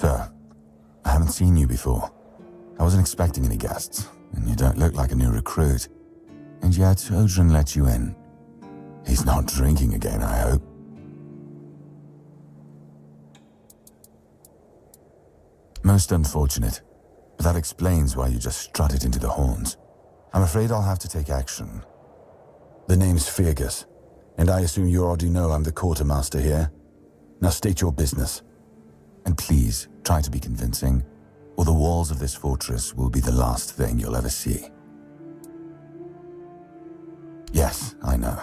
So, I haven't seen you before. I wasn't expecting any guests, and you don't look like a new recruit. And yet, Odrin let you in. He's not drinking again, I hope. Most unfortunate, but that explains why you just strutted into the horns. I'm afraid I'll have to take action. The name's Fergus, and I assume you already know I'm the quartermaster here. Now state your business. And please, try to be convincing, or the walls of this fortress will be the last thing you'll ever see. Yes, I know.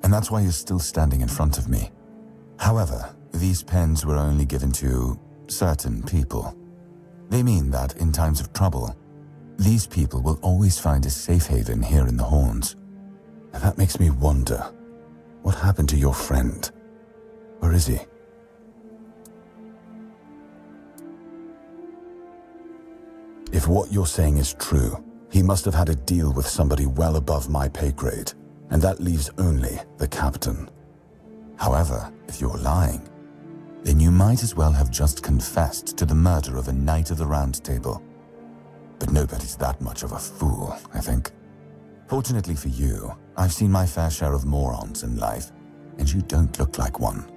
And that's why you're still standing in front of me. However, these pens were only given to certain people. They mean that in times of trouble, these people will always find a safe haven here in the Horns. And that makes me wonder, what happened to your friend? Where is he? If what you're saying is true, he must have had a deal with somebody well above my pay grade, and that leaves only the captain. However, if you're lying, then you might as well have just confessed to the murder of a Knight of the Round Table. But nobody's that much of a fool, I think. Fortunately for you, I've seen my fair share of morons in life, and you don't look like one.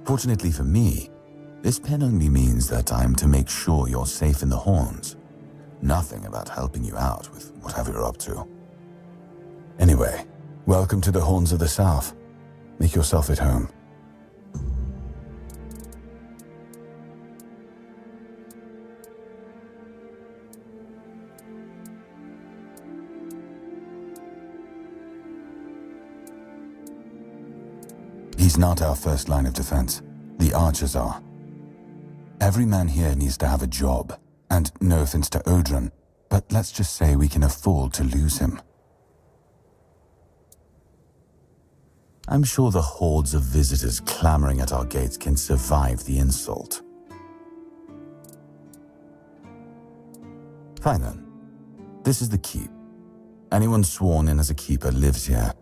Fortunately for me, this pen only means that I'm to make sure you're safe in the Horns. Nothing about helping you out with whatever you're up to. Anyway, welcome to the Horns of the South. Make yourself at home. He's not our first line of defense. The archers are. Every man here needs to have a job. And no offense to Odrin, but let's just say we can afford to lose him. I'm sure the hordes of visitors clamoring at our gates can survive the insult. Fine then. This is the keep. Anyone sworn in as a keeper lives here,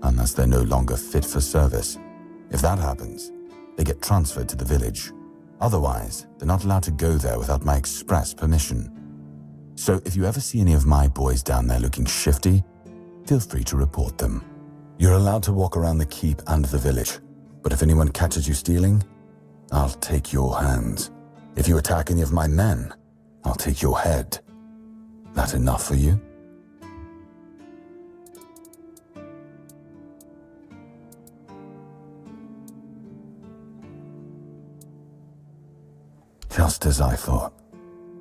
unless they're no longer fit for service. If that happens, they get transferred to the village. Otherwise, they're not allowed to go there without my express permission. So if you ever see any of my boys down there looking shifty, feel free to report them. You're allowed to walk around the keep and the village, but if anyone catches you stealing, I'll take your hands. If you attack any of my men, I'll take your head. That enough for you? Just as I thought.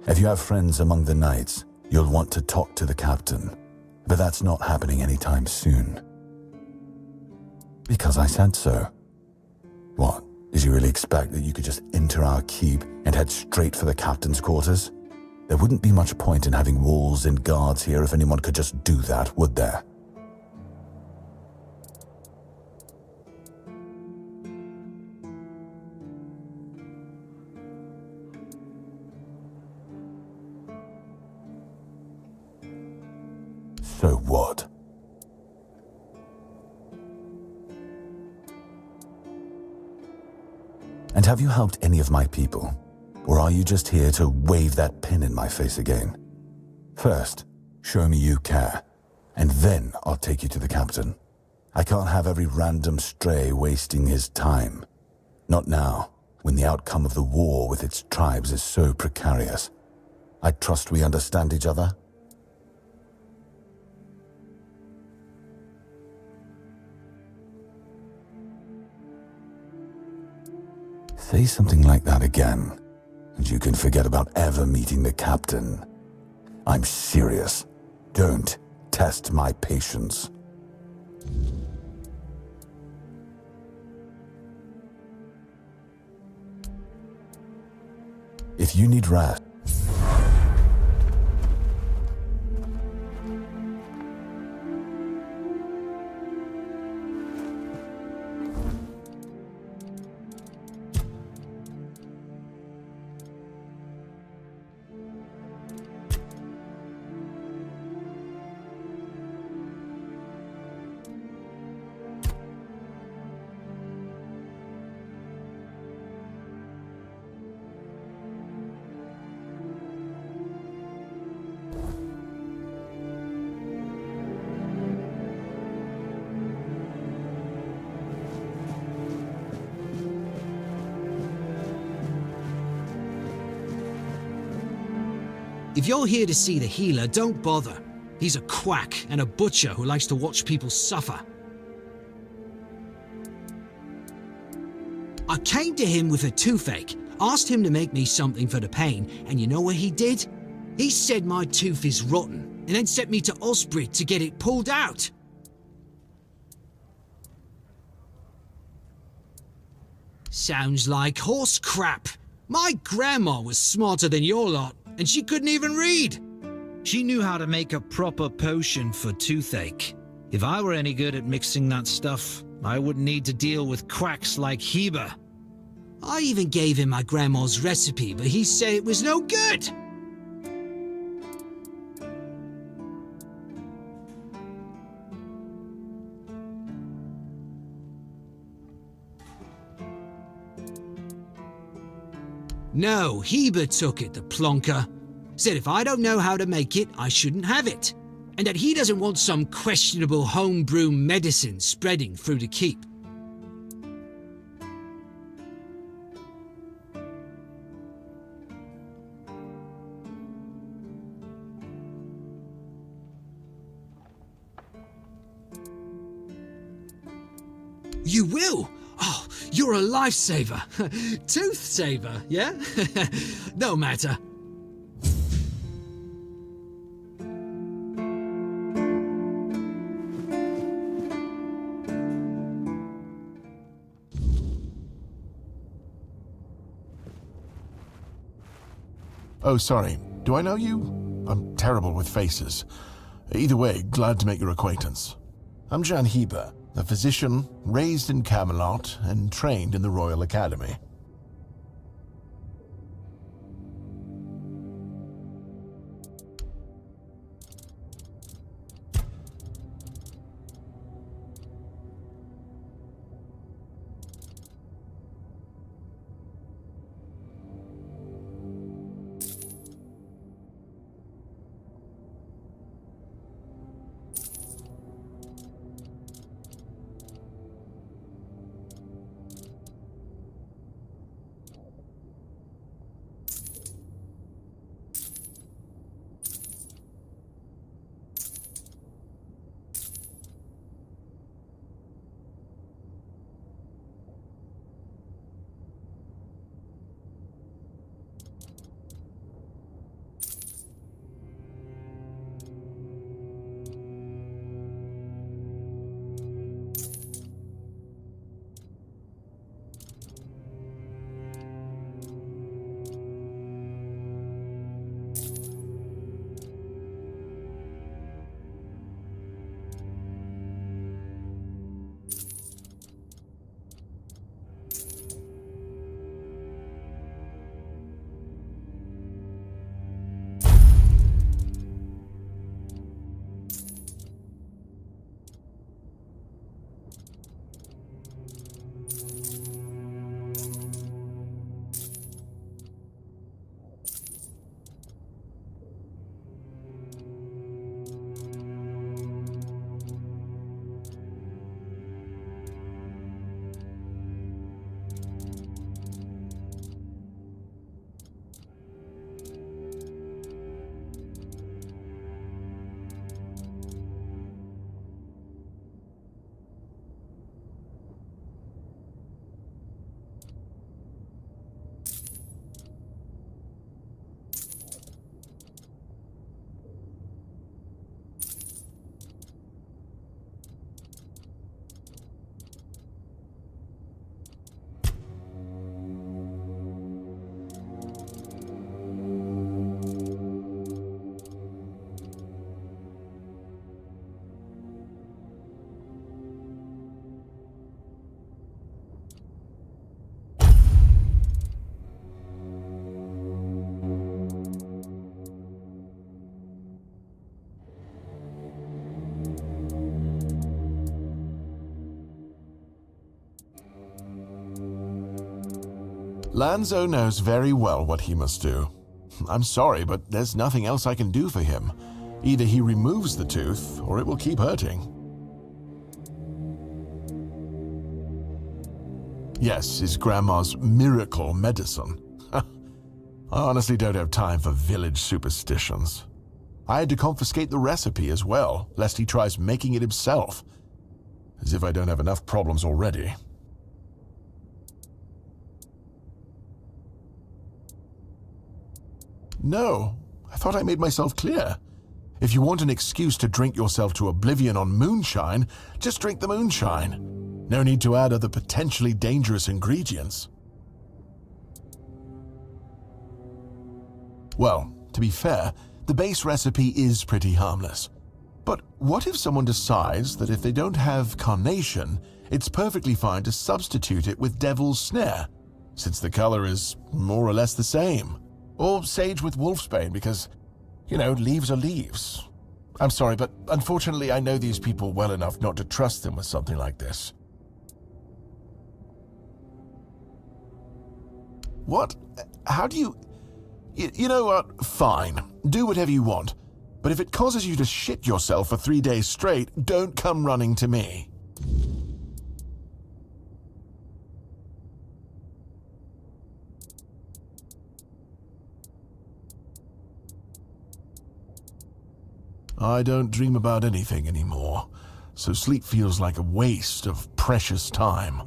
If you have friends among the knights, you'll want to talk to the captain. But that's not happening anytime soon. Because I said so. What, did you really expect that you could just enter our keep and head straight for the captain's quarters? There wouldn't be much point in having walls and guards here if anyone could just do that, would there? So what? And have you helped any of my people? Or are you just here to wave that pen in my face again? First, show me you care, and then I'll take you to the captain. I can't have every random stray wasting his time. Not now, when the outcome of the war with its tribes is so precarious. I trust we understand each other? Say something like that again, and you can forget about ever meeting the captain. I'm serious. Don't test my patience. If you need rest, If you're here to see the healer, don't bother. He's a quack and a butcher who likes to watch people suffer. I came to him with a toothache, asked him to make me something for the pain, and you know what he did? He said my tooth is rotten, and then sent me to Osprey to get it pulled out. Sounds like horse crap. My grandma was smarter than your lot, and she couldn't even read. She knew how to make a proper potion for toothache. If I were any good at mixing that stuff, I wouldn't need to deal with quacks like Heber. I even gave him my grandma's recipe, but he said it was no good. No, Heber took it, the plonker. Said if I don't know how to make it, I shouldn't have it. And that he doesn't want some questionable homebrew medicine spreading through the keep. You will? Oh, you're a lifesaver. Tooth saver, yeah? No matter. Oh, sorry. Do I know you? I'm terrible with faces. Either way, glad to make your acquaintance. I'm Jan Heber, a physician raised in Camelot and trained in the Royal Academy. Lanzo knows very well what he must do. I'm sorry, but there's nothing else I can do for him. Either he removes the tooth, or it will keep hurting. Yes, his grandma's miracle medicine. I honestly don't have time for village superstitions. I had to confiscate the recipe as well, lest he tries making it himself. As if I don't have enough problems already. No, I thought I made myself clear. If you want an excuse to drink yourself to oblivion on moonshine, just drink the moonshine. No need to add other potentially dangerous ingredients. Well, to be fair, the base recipe is pretty harmless. But what if someone decides that if they don't have carnation, it's perfectly fine to substitute it with devil's snare, since the color is more or less the same? Or sage with wolfsbane because, you know, leaves are leaves. I'm sorry, but unfortunately I know these people well enough not to trust them with something like this. What? How do you... You know what? Fine. Do whatever you want. But if it causes you to shit yourself for 3 days straight, don't come running to me. I don't dream about anything anymore, so sleep feels like a waste of precious time.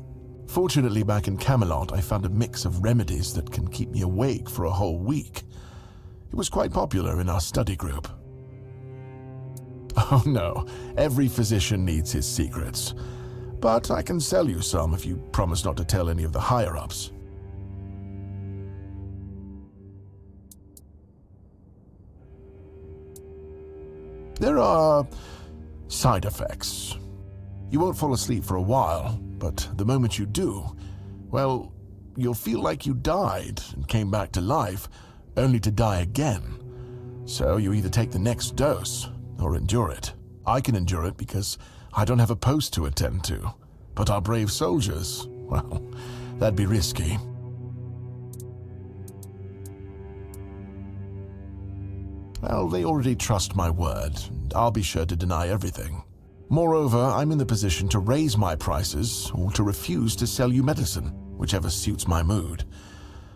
Fortunately, back in Camelot, I found a mix of remedies that can keep me awake for a whole week. It was quite popular in our study group. Oh no, every physician needs his secrets. But I can sell you some if you promise not to tell any of the higher-ups. There are side effects. You won't fall asleep for a while, but the moment you do, well, you'll feel like you died and came back to life, only to die again. So you either take the next dose or endure it. I can endure it because I don't have a post to attend to. But our brave soldiers, well, that'd be risky. Well, they already trust my word, and I'll be sure to deny everything. Moreover, I'm in the position to raise my prices or to refuse to sell you medicine, whichever suits my mood.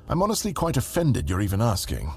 I'm honestly quite offended you're even asking.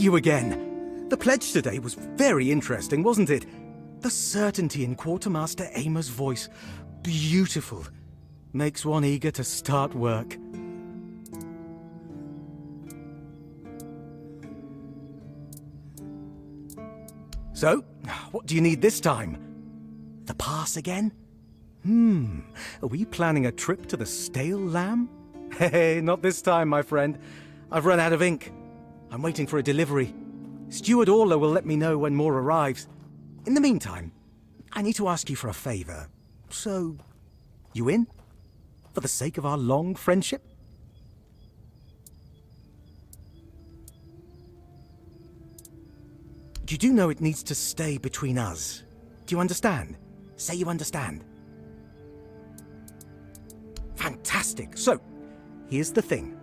you again. The pledge today was very interesting, wasn't it? The certainty in Quartermaster Aimer's voice. Beautiful. Makes one eager to start work. So, what do you need this time? The pass again? Are we planning a trip to the Stale Lamb? Hey, not this time, my friend. I've run out of ink. I'm waiting for a delivery. Steward Orla will let me know when more arrives. In the meantime, I need to ask you for a favor. So, you in? For the sake of our long friendship? You do know it needs to stay between us. Do you understand? Say you understand. Fantastic. So, here's the thing.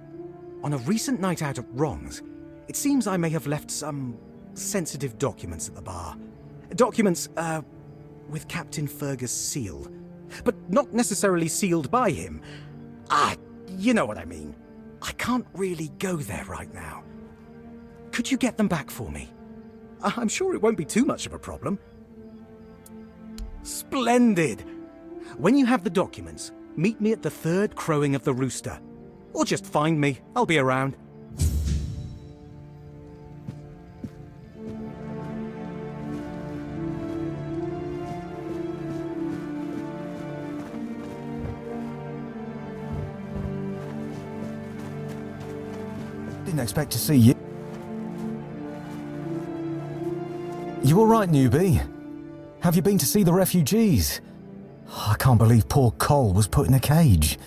On a recent night out at Ron's, it seems I may have left some sensitive documents at the bar. Documents, with Captain Fergus' seal. But not necessarily sealed by him. You know what I mean. I can't really go there right now. Could you get them back for me? I'm sure it won't be too much of a problem. Splendid! When you have the documents, meet me at the third crowing of the rooster. Or just find me. I'll be around. Didn't expect to see you. You all right, newbie? Have you been to see the refugees? I can't believe poor Cole was put in a cage.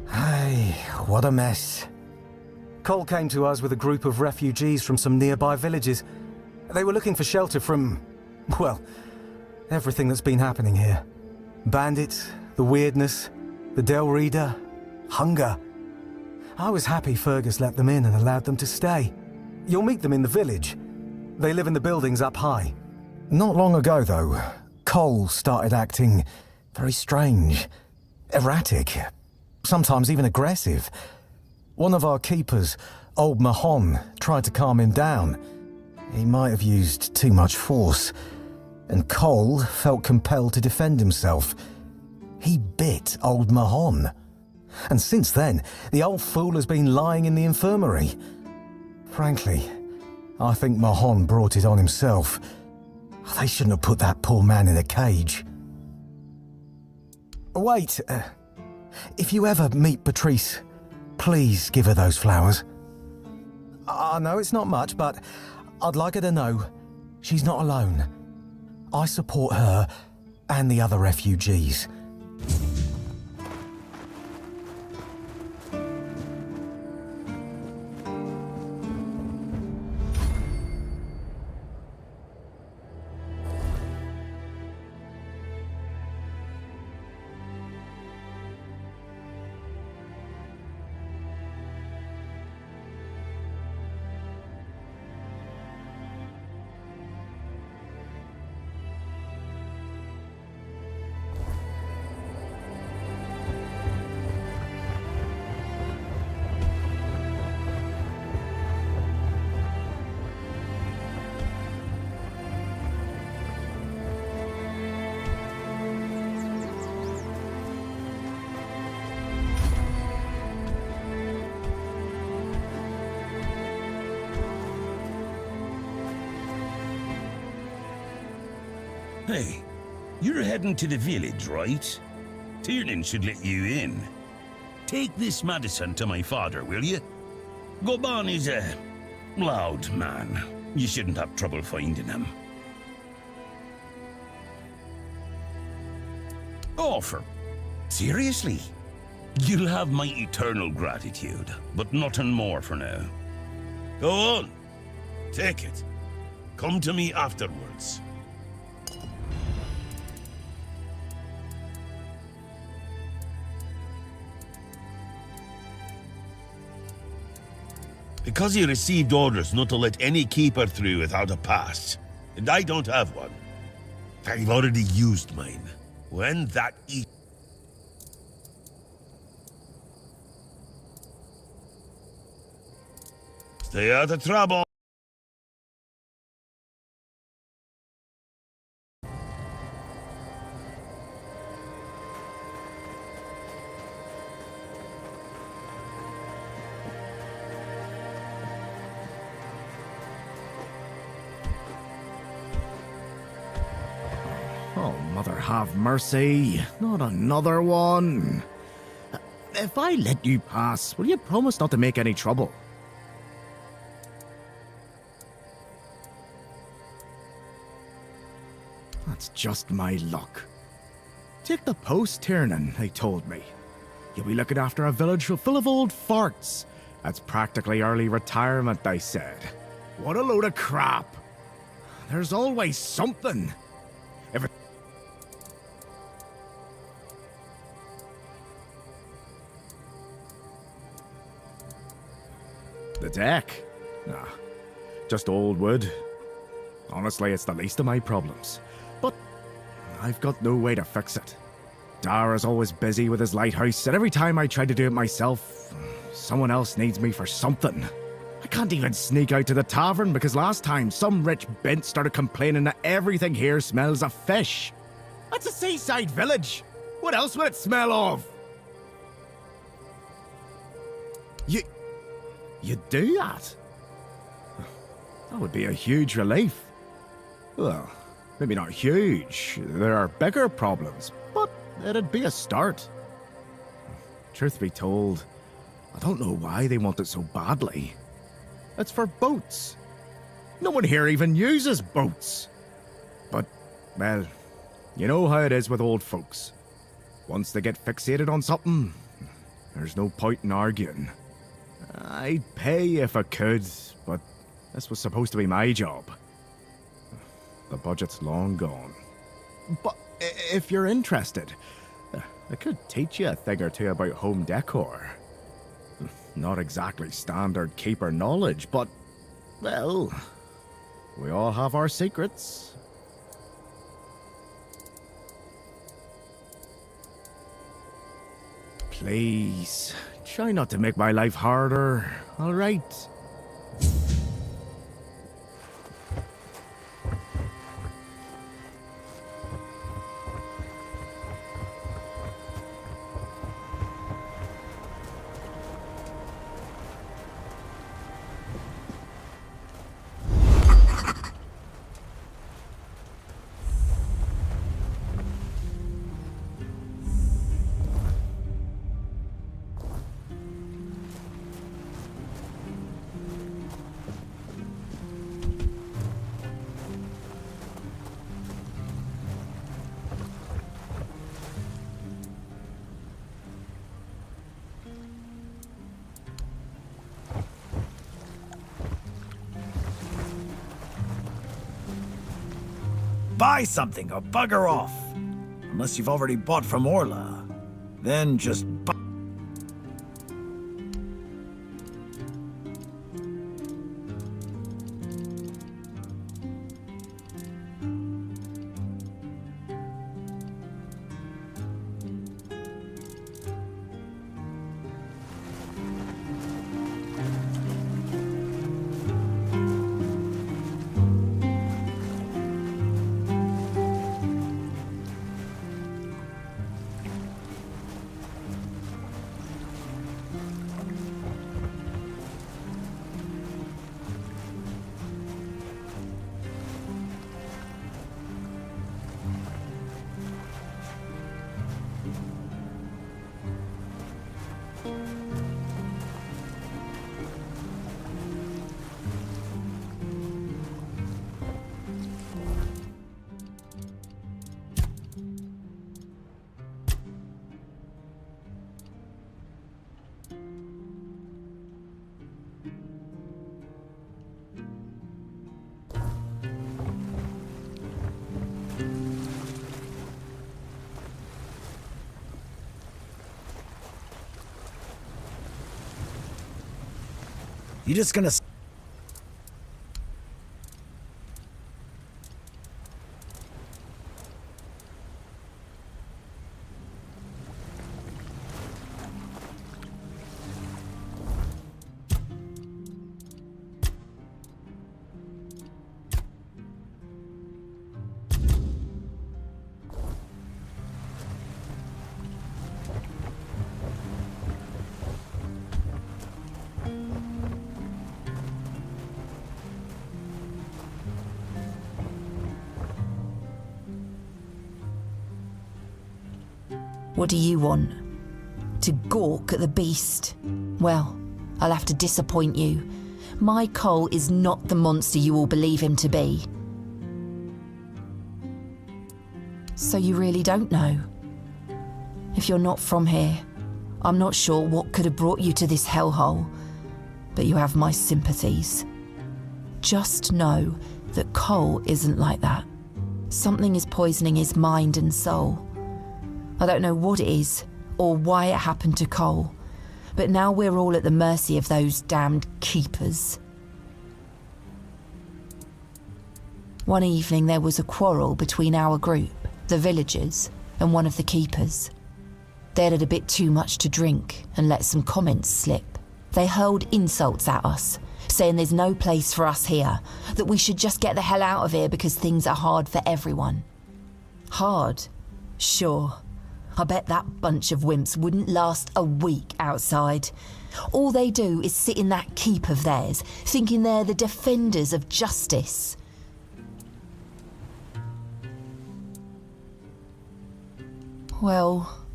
Hey, what a mess. Cole came to us with a group of refugees from some nearby villages. They were looking for shelter from, well, everything that's been happening here. Bandits, the weirdness, the Del Reader, hunger. I was happy Fergus let them in and allowed them to stay. You'll meet them in the village. They live in the buildings up high. Not long ago, though, Cole started acting very strange, erratic, sometimes even aggressive. One of our keepers, old Mahon, tried to calm him down. He might have used too much force, and Cole felt compelled to defend himself. He bit old Mahon. And since then, the old fool has been lying in the infirmary. Frankly, I think Mahon brought it on himself. They shouldn't have put that poor man in a cage. Wait, if you ever meet Patrice, please give her those flowers. I know it's not much, but I'd like her to know she's not alone. I support her and the other refugees. Hey, you're heading to the village, right? Tiernan should let you in. Take this medicine to my father, will you? Goban is a loud man. You shouldn't have trouble finding him. Offer. Seriously? You'll have my eternal gratitude, but nothing more for now. Go on. Take it. Come to me afterwards. Because he received orders not to let any keeper through without a pass, and I don't have one. I've already used mine. When that Stay out of trouble. Oh, Mother have mercy. Not another one. If I let you pass, will you promise not to make any trouble? That's just my luck. Take the post, Tiernan, they told me. You'll be looking after a village full of old farts. That's practically early retirement, they said. What a load of crap. There's always something. If it The deck? Nah, just old wood. Honestly, it's the least of my problems. But I've got no way to fix it. Dara's always busy with his lighthouse, and every time I try to do it myself, someone else needs me for something. I can't even sneak out to the tavern because last time some rich bint started complaining that everything here smells of fish. That's a seaside village. What else would it smell of? You do that? That would be a huge relief. Well, maybe not huge. There are bigger problems, but it'd be a start. Truth be told, I don't know why they want it so badly. It's for boats. No one here even uses boats. But, well, you know how it is with old folks. Once they get fixated on something, there's no point in arguing. I'd pay if I could, but this was supposed to be my job. The budget's long gone. But if you're interested, I could teach you a thing or two about home decor. Not exactly standard keeper knowledge, but, well, we all have our secrets. Please, try not to make my life harder, all right? Buy something or bugger off. Unless you've already bought from Orla. Then just buy. You just gonna... What do you want? To gawk at the beast? Well, I'll have to disappoint you. My Cole is not the monster you all believe him to be. So you really don't know? If you're not from here, I'm not sure what could have brought you to this hellhole, but you have my sympathies. Just know that Cole isn't like that. Something is poisoning his mind and soul. I don't know what it is, or why it happened to Cole, but now we're all at the mercy of those damned keepers. One evening there was a quarrel between our group, the villagers, and one of the keepers. They'd had a bit too much to drink and let some comments slip. They hurled insults at us, saying there's no place for us here, that we should just get the hell out of here because things are hard for everyone. Hard? Sure. I bet that bunch of wimps wouldn't last a week outside. All they do is sit in that keep of theirs, thinking they're the defenders of justice. Well,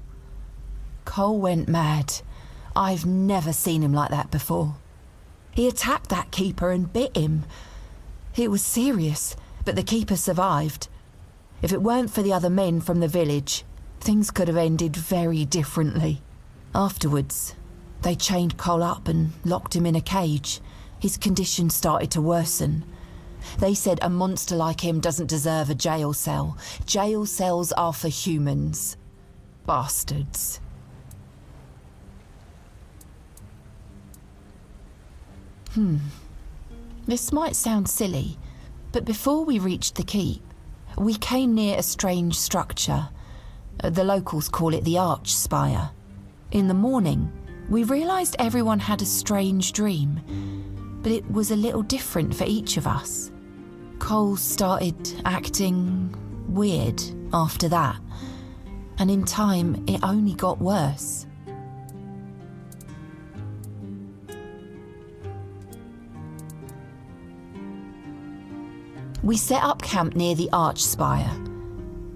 Cole went mad. I've never seen him like that before. He attacked that keeper and bit him. It was serious, but the keeper survived. If it weren't for the other men from the village, things could have ended very differently. Afterwards, they chained Cole up and locked him in a cage. His condition started to worsen. They said a monster like him doesn't deserve a jail cell. Jail cells are for humans. Bastards. This might sound silly, but before we reached the keep, we came near a strange structure. The locals call it the Arch Spire. In the morning, we realised everyone had a strange dream, but it was a little different for each of us. Cole started acting weird after that, and in time it only got worse. We set up camp near the Arch Spire.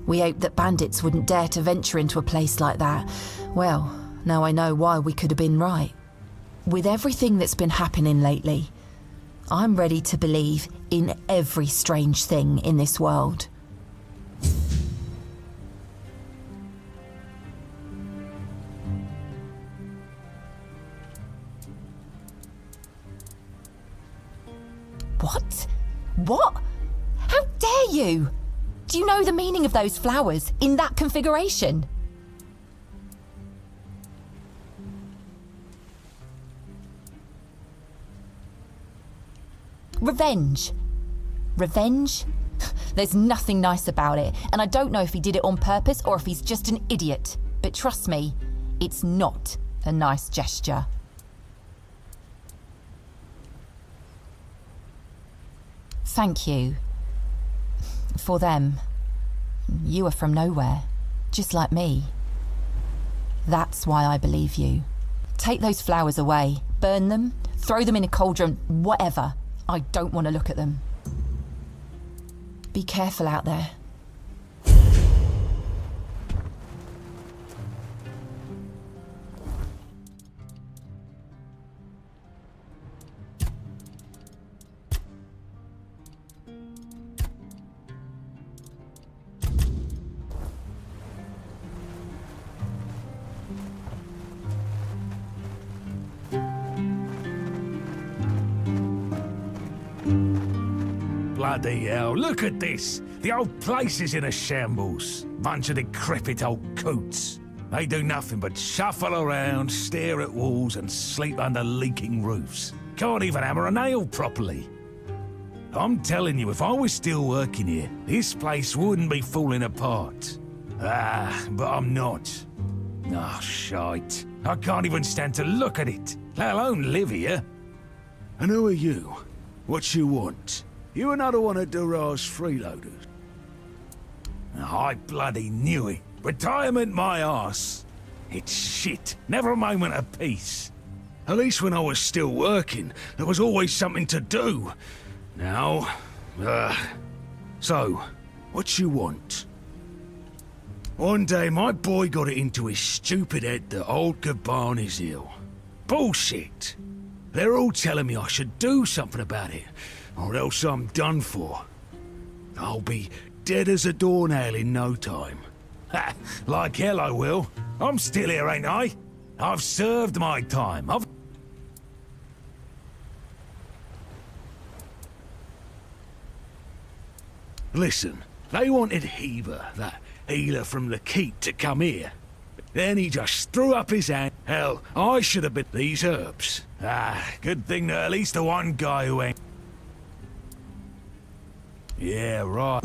We hoped that bandits wouldn't dare to venture into a place like that. Well, now I know why we could have been right. With everything that's been happening lately, I'm ready to believe in every strange thing in this world. What? What? How dare you? Do you know the meaning of those flowers in that configuration? Revenge. Revenge? There's nothing nice about it, and I don't know if he did it on purpose or if he's just an idiot. But trust me, it's not a nice gesture. Thank you. For them. You are from nowhere, just like me. That's why I believe you. Take those flowers away, burn them, throw them in a cauldron, whatever. I don't want to look at them. Be careful out there. Bloody hell, look at this! The old place is in a shambles. Bunch of decrepit old coots. They do nothing but shuffle around, stare at walls and sleep under leaking roofs. Can't even hammer a nail properly. I'm telling you, if I was still working here, this place wouldn't be falling apart. But I'm not. Oh, shite. I can't even stand to look at it, let alone live here. And who are you? What you want? You another one of Duras freeloaders? I bloody knew it. Retirement my arse. It's shit. Never a moment of peace. At least when I was still working, there was always something to do. Now, so, what you want? One day my boy got it into his stupid head that old Gaban is ill. Bullshit. They're all telling me I should do something about it, or else I'm done for. I'll be dead as a doornail in no time. Ha! Like hell I will. I'm still here, ain't I? I've served my time. Listen, they wanted Heber, that healer from the Keep, to come here. Then he just threw up his hand. Hell, I should have been these herbs. Good thing that at least the one guy who ain't... Yeah, right.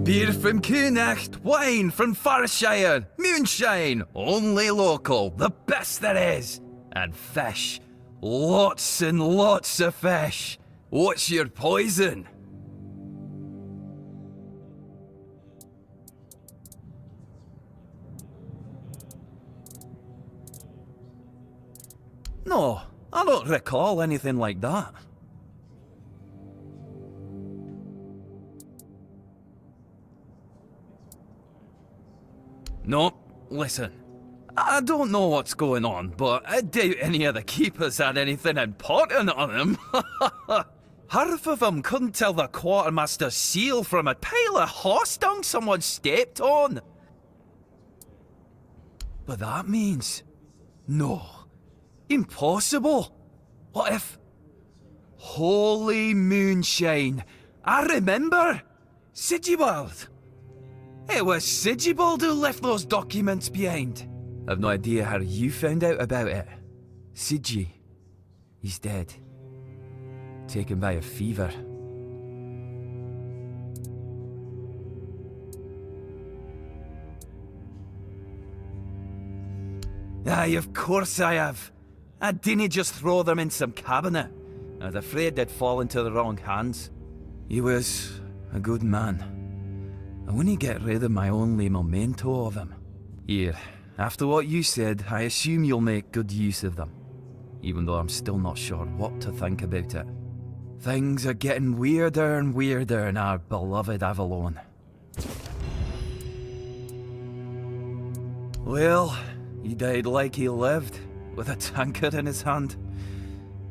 Beer from Kunacht, wine from Farshire, moonshine, only local, the best there is. And fish, lots and lots of fish. What's your poison? No, I don't recall anything like that. No, listen. I don't know what's going on, but I doubt any of the keepers had anything important on them. Half of them couldn't tell the quartermaster's seal from a pile of horse dung someone stepped on. But that means... no. Impossible. What if... Holy moonshine. I remember. Sigibald. It was Sigibald who left those documents behind. I've no idea how you found out about it. Sigi. He's dead. Taken by a fever. Aye, of course I have. I didn't just throw them in some cabinet. I was afraid they'd fall into the wrong hands. He was a good man. I wouldn't get rid of my only memento of him. Here, after what you said, I assume you'll make good use of them. Even though I'm still not sure what to think about it. Things are getting weirder and weirder in our beloved Avalon. Well, he died like he lived, with a tankard in his hand.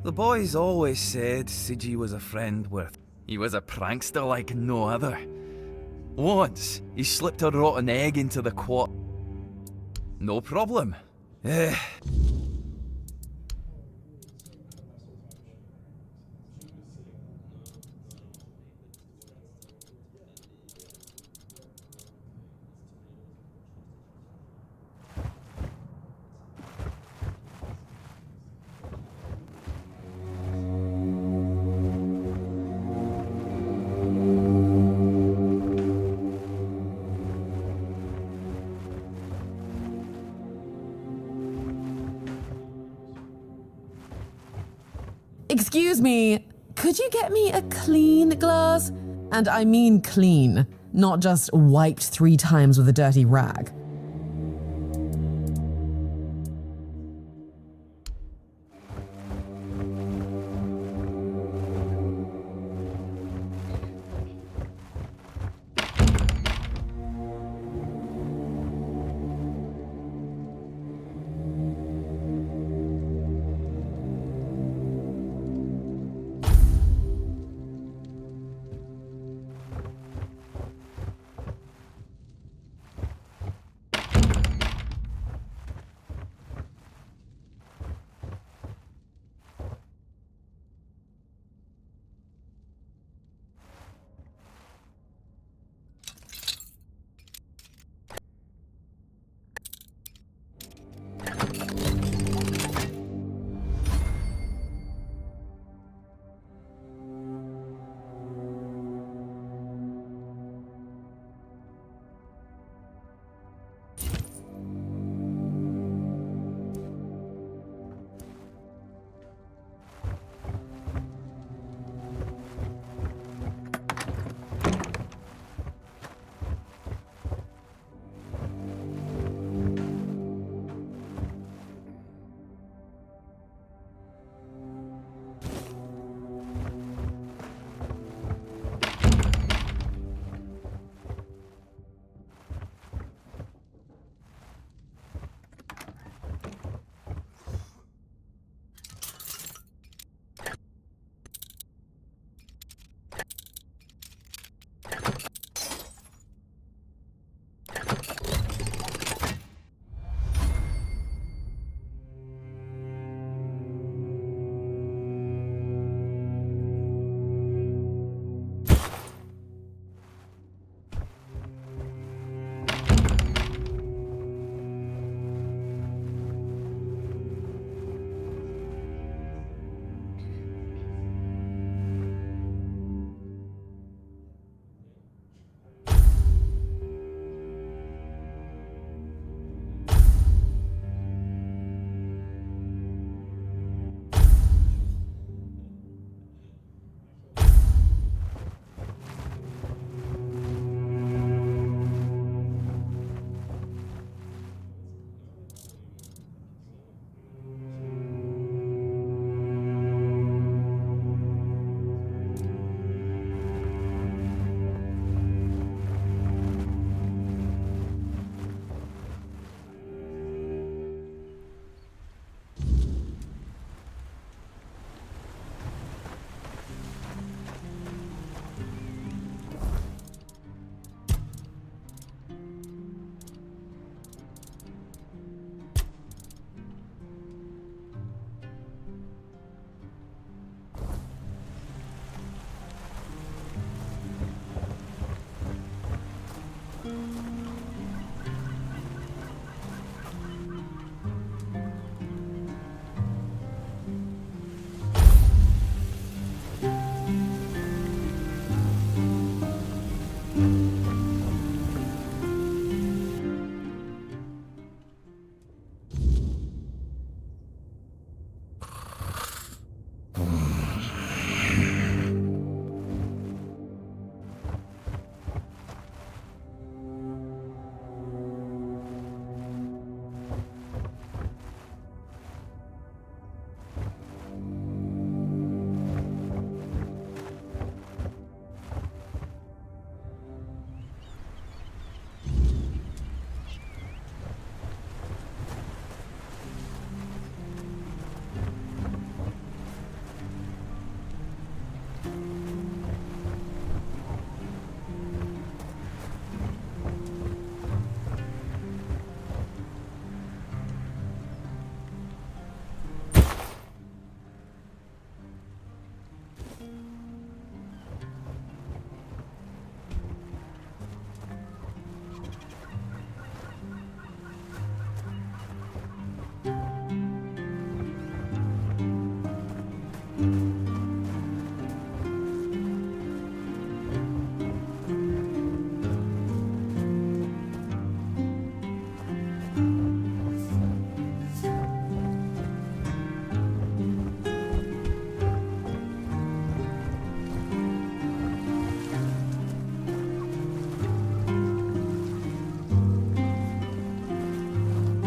The boys always said Sigi was a friend worth. He was a prankster like no other. Once, he slipped a rotten egg into the quart. No problem. Excuse me, could you get me a clean glass? And I mean clean, not just wiped 3 times with a dirty rag.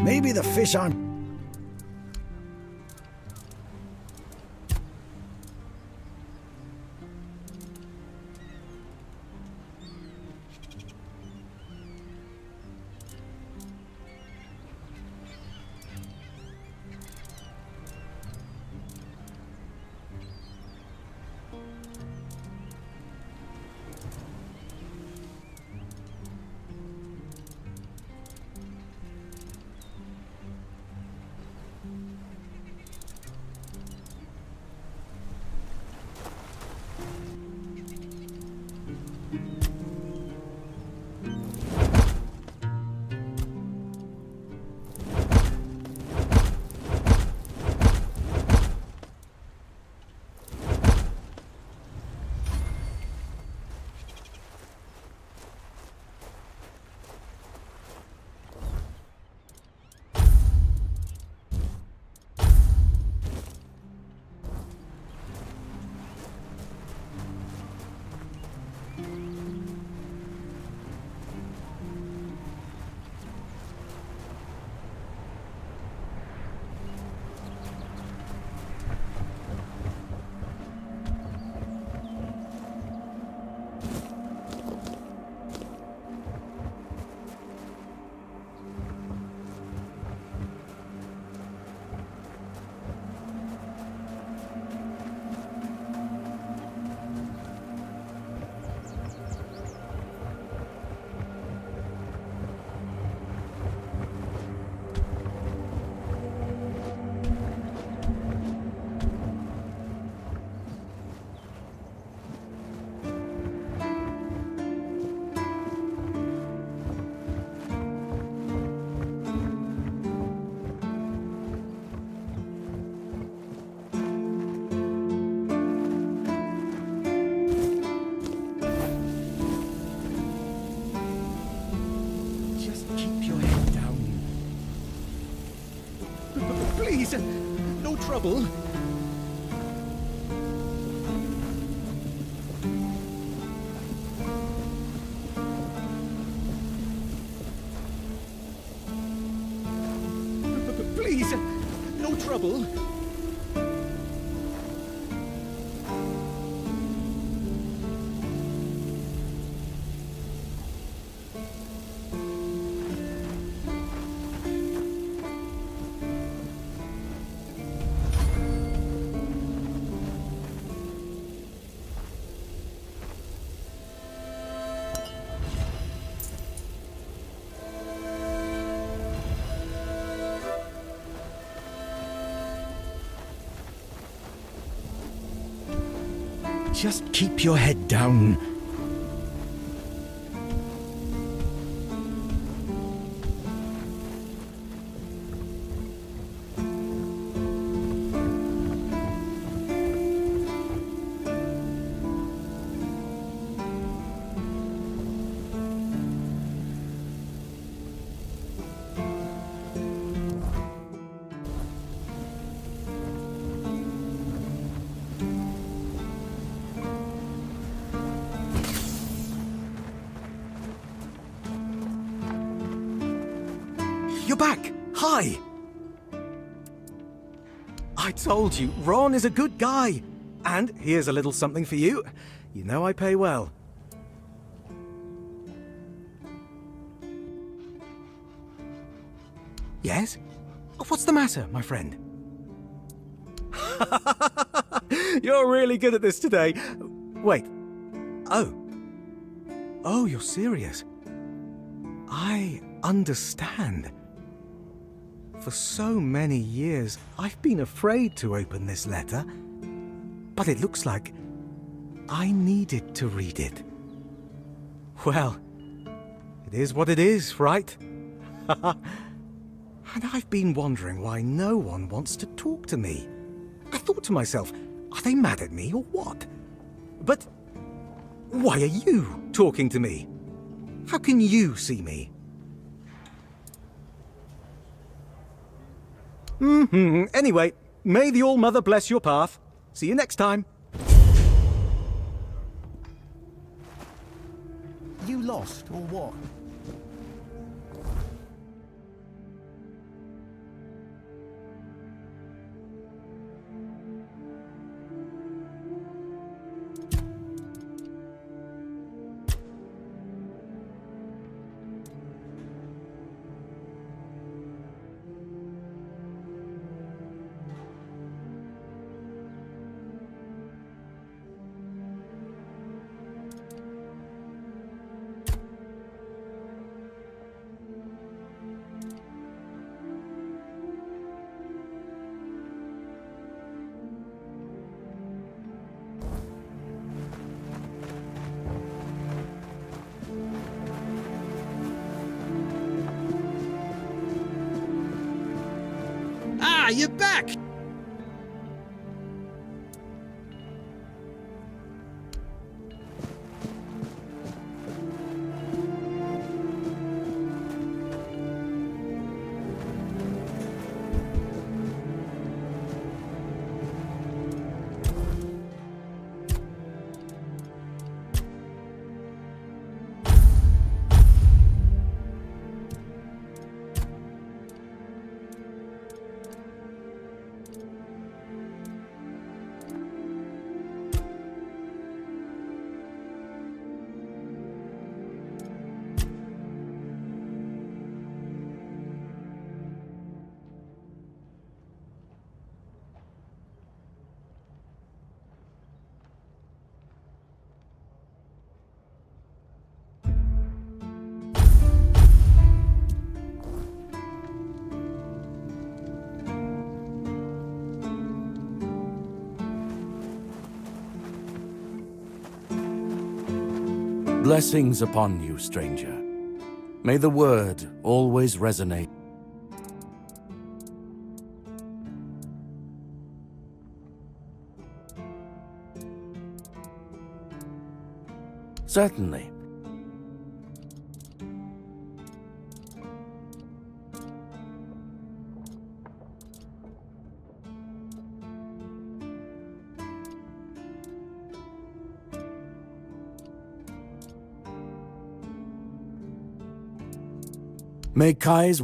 Maybe the fish aren't... Please, no trouble. Please, no trouble. Just keep your head down. You're back! Hi! I told you, Ron is a good guy. And here's a little something for you. You know I pay well. Yes? What's the matter, my friend? You're really good at this today. Wait. Oh, you're serious. I understand. For so many years, I've been afraid to open this letter. But it looks like I needed to read it. Well, it is what it is, right? And I've been wondering why no one wants to talk to me. I thought to myself, are they mad at me or what? But why are you talking to me? How can you see me? Anyway, may the All-Mother bless your path. See you next time. You lost, or what? you back. Blessings upon you, stranger. May the word always resonate. Certainly. May Kai's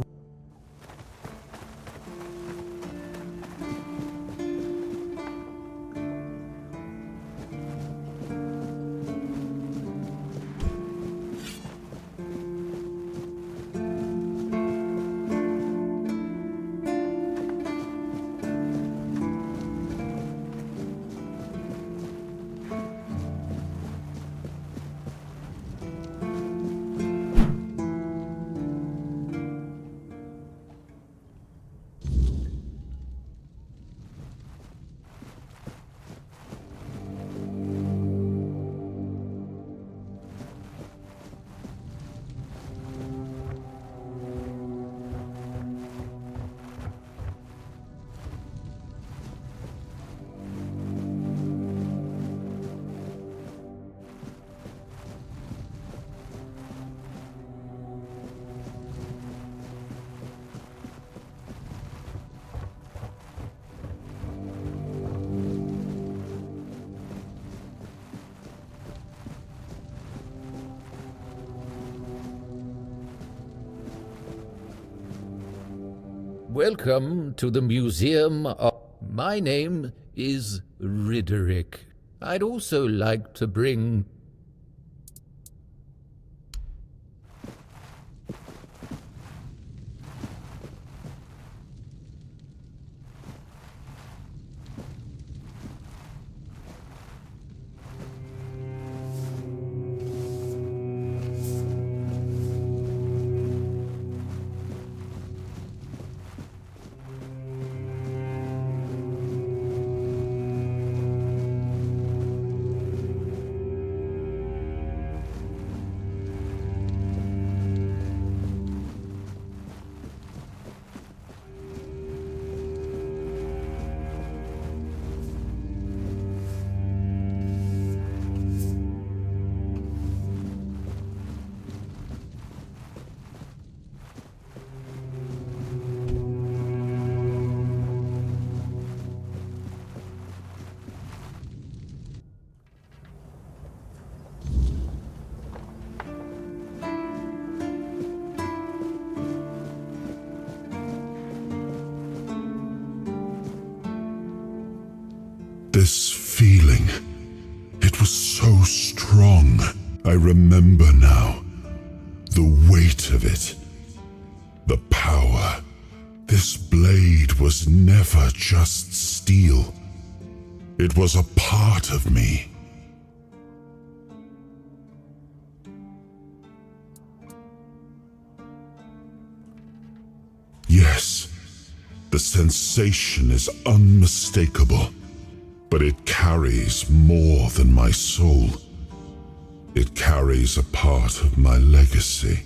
Welcome to the Museum of... My name is Ridderick. I'd also like to bring... This feeling, it was so strong. I remember now. The weight of it. The power. This blade was never just steel. It was a part of me. Yes, the sensation is unmistakable. But it carries more than my soul. It carries a part of my legacy.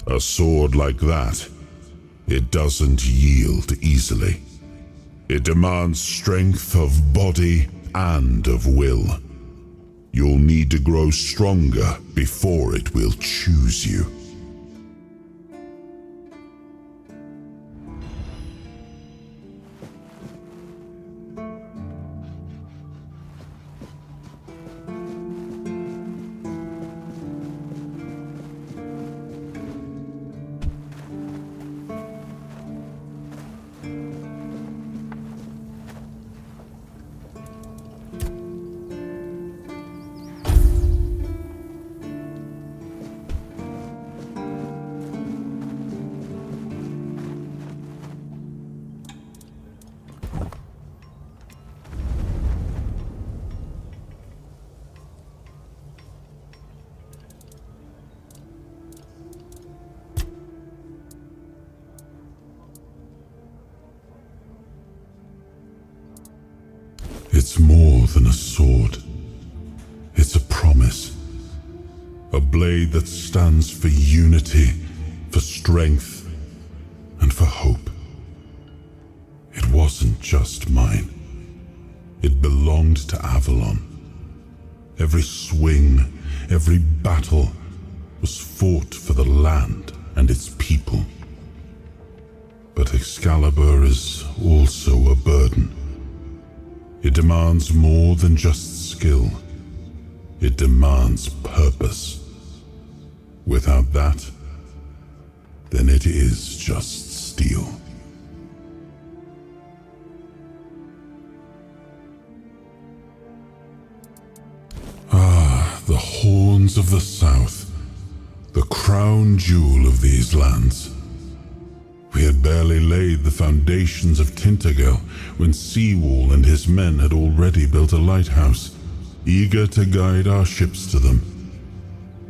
A sword like that, It doesn't yield easily. It demands strength of body and of will. You'll need to grow stronger before it will choose you. It's more than a sword. It's a promise. A blade that stands for unity, for strength, and for hope. It wasn't just mine. It belonged to Avalon. Every swing, every battle was fought for the land and its people. But Excalibur is also a burden. It demands more than just skill. It demands purpose. Without that, then it is just steel. Ah, the horns of the south, the crown jewel of these lands. We had barely laid the foundations of Tainted Grail when Seawall and his men had already built a lighthouse, eager to guide our ships to them.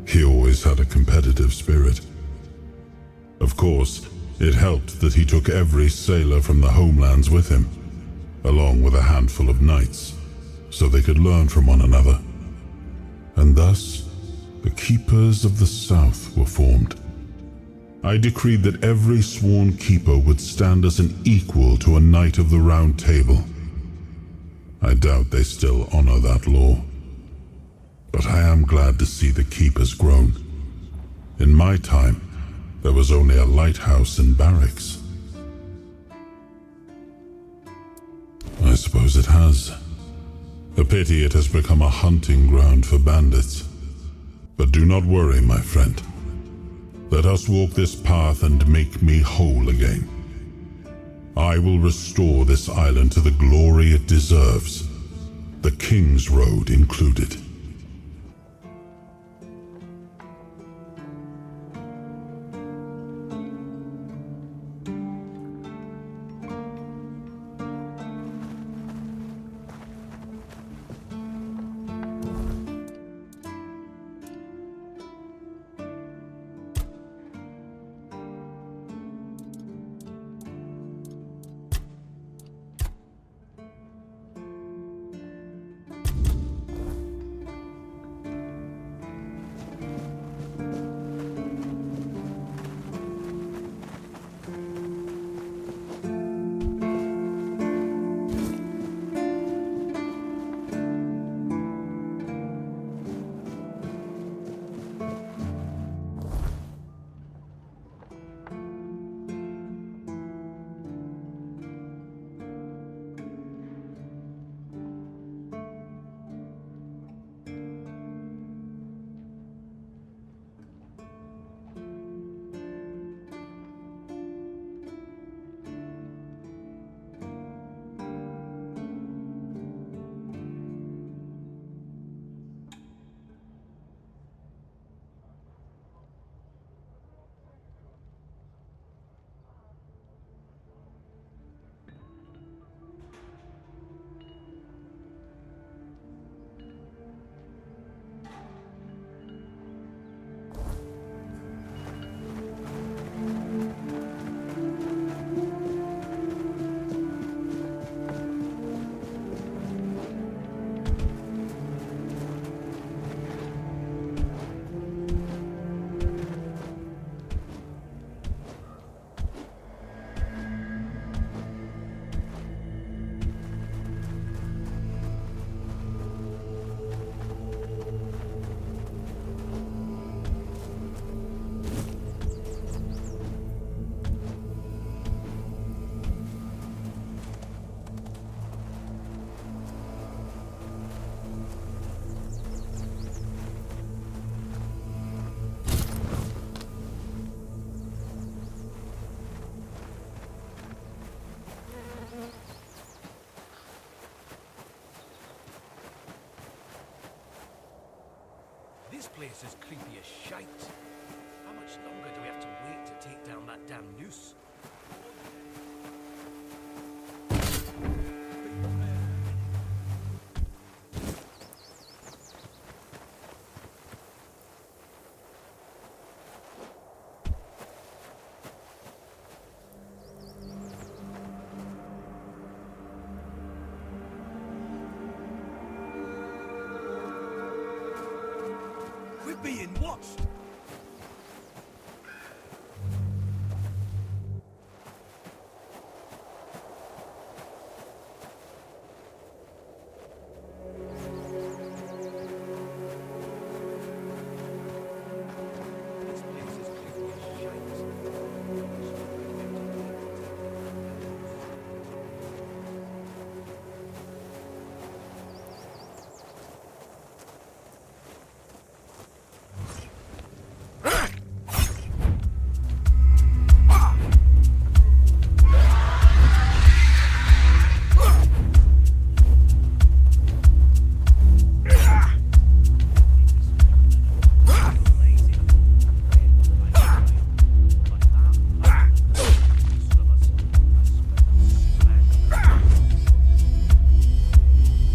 He always had a competitive spirit. Of course, it helped that he took every sailor from the homelands with him, along with a handful of knights, so they could learn from one another. And thus, the Keepers of the South were formed. I decreed that every sworn keeper would stand as an equal to a Knight of the Round Table. I doubt they still honor that law. But I am glad to see the keepers grown. In my time, there was only a lighthouse and barracks. I suppose it has. A pity it has become a hunting ground for bandits. But do not worry, my friend. Let us walk this path and make me whole again. I will restore this island to the glory it deserves, the King's Road included. This place is creepy as shite. How much longer do we have to wait to take down that damn noose? We're being watched!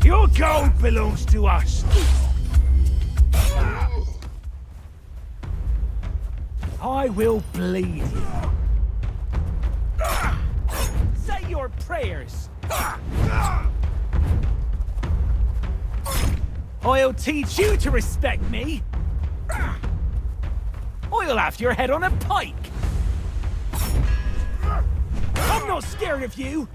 Your gold belongs to us! I will bleed you. Say your prayers! I'll teach you to respect me! I'll have your head on a pike! I'm not scared of you!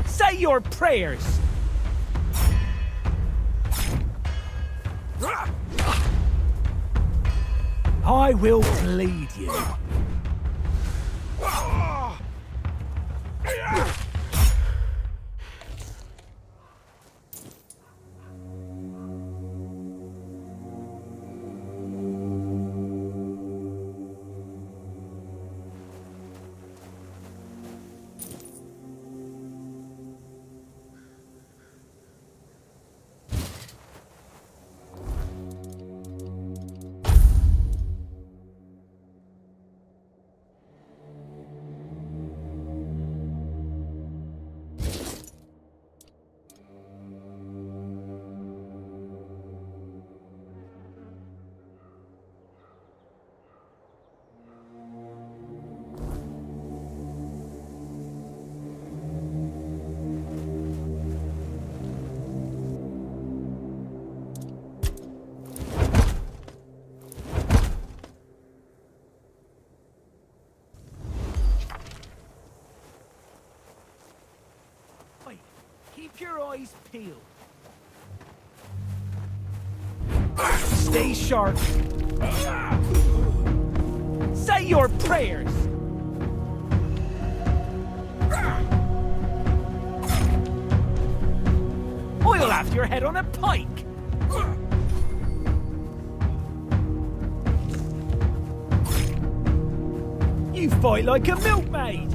Say your prayers! I will bleed you. Keep your eyes peeled. Stay sharp. Say your prayers. I'll have your head on a pike. You fight like a milkmaid.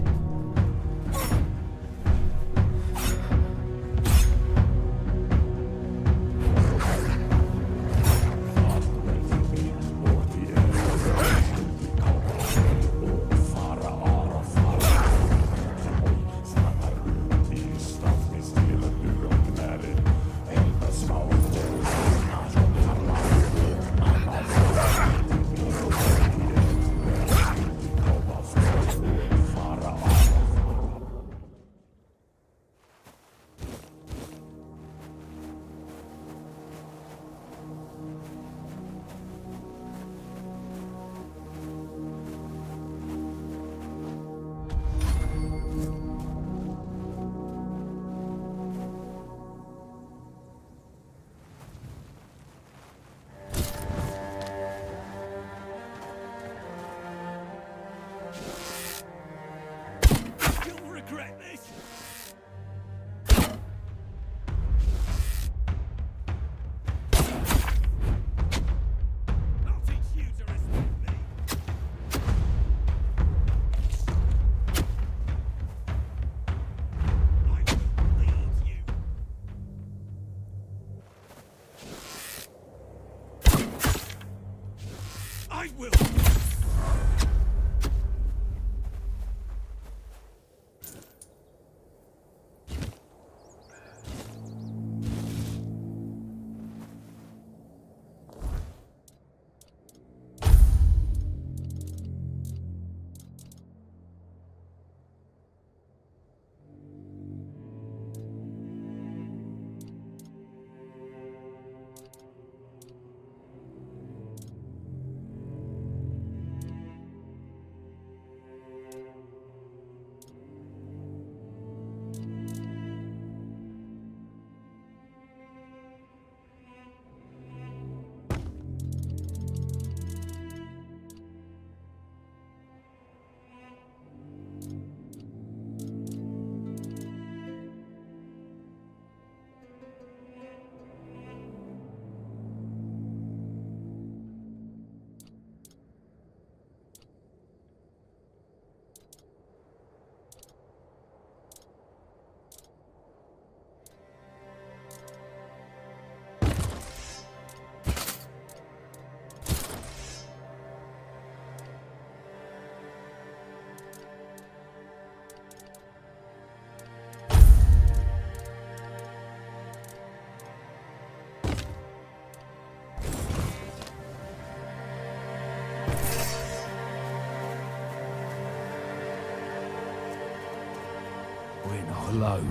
low.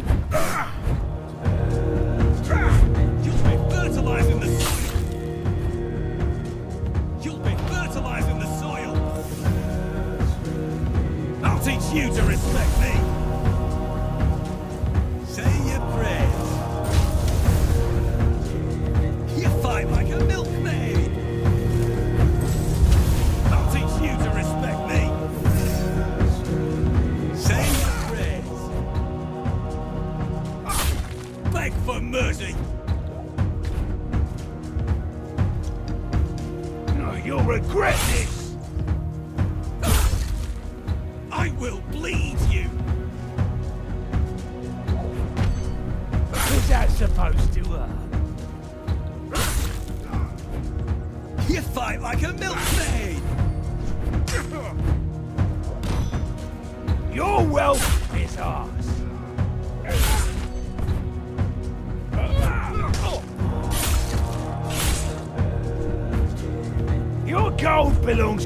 You'll be fertilizing the soil. You'll be fertilizing the soil. I'll teach you to respect me. Say your prayers. You fight like a milkmaid. I'll teach you to respect me. Say your prayers. Beg for mercy. Oh, you'll regret this. I will bleed you. Who's that supposed to You fight like a milkmaid. Your wealth is ours. Your gold belongs.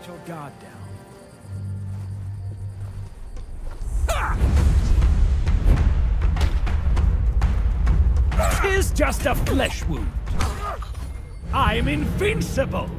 Your guard down. Tis just a flesh wound. I'm invincible.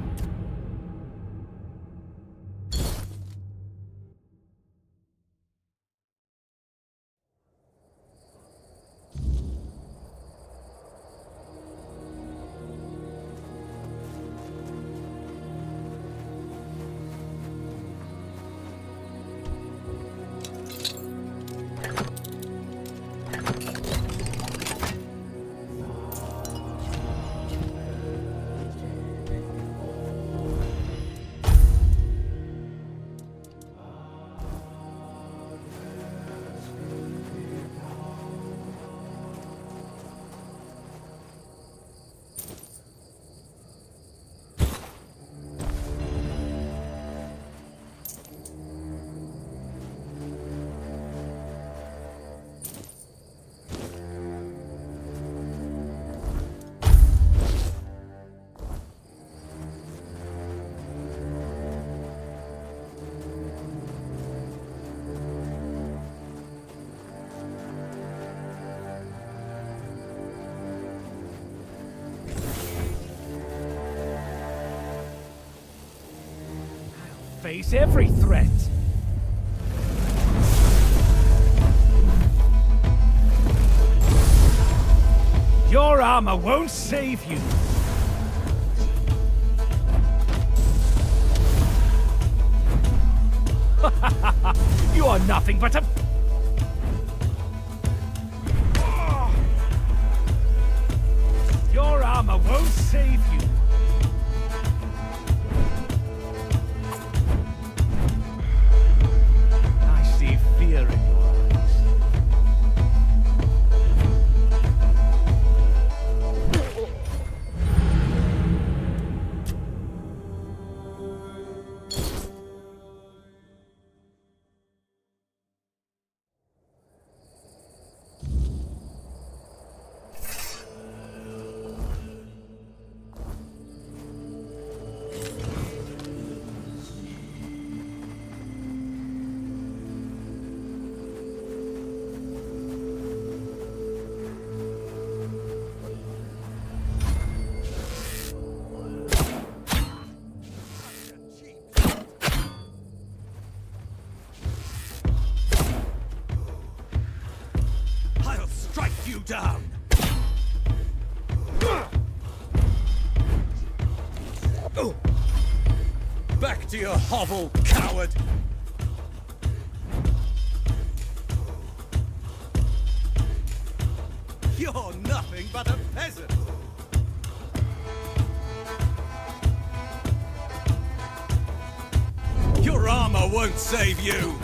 face every threat. Your armor won't save you. You are nothing but a... Your armor won't save you. I see fear in your eyes. I'll strike you down. Back to your hovel, coward! You're nothing but a peasant! Your armor won't save you!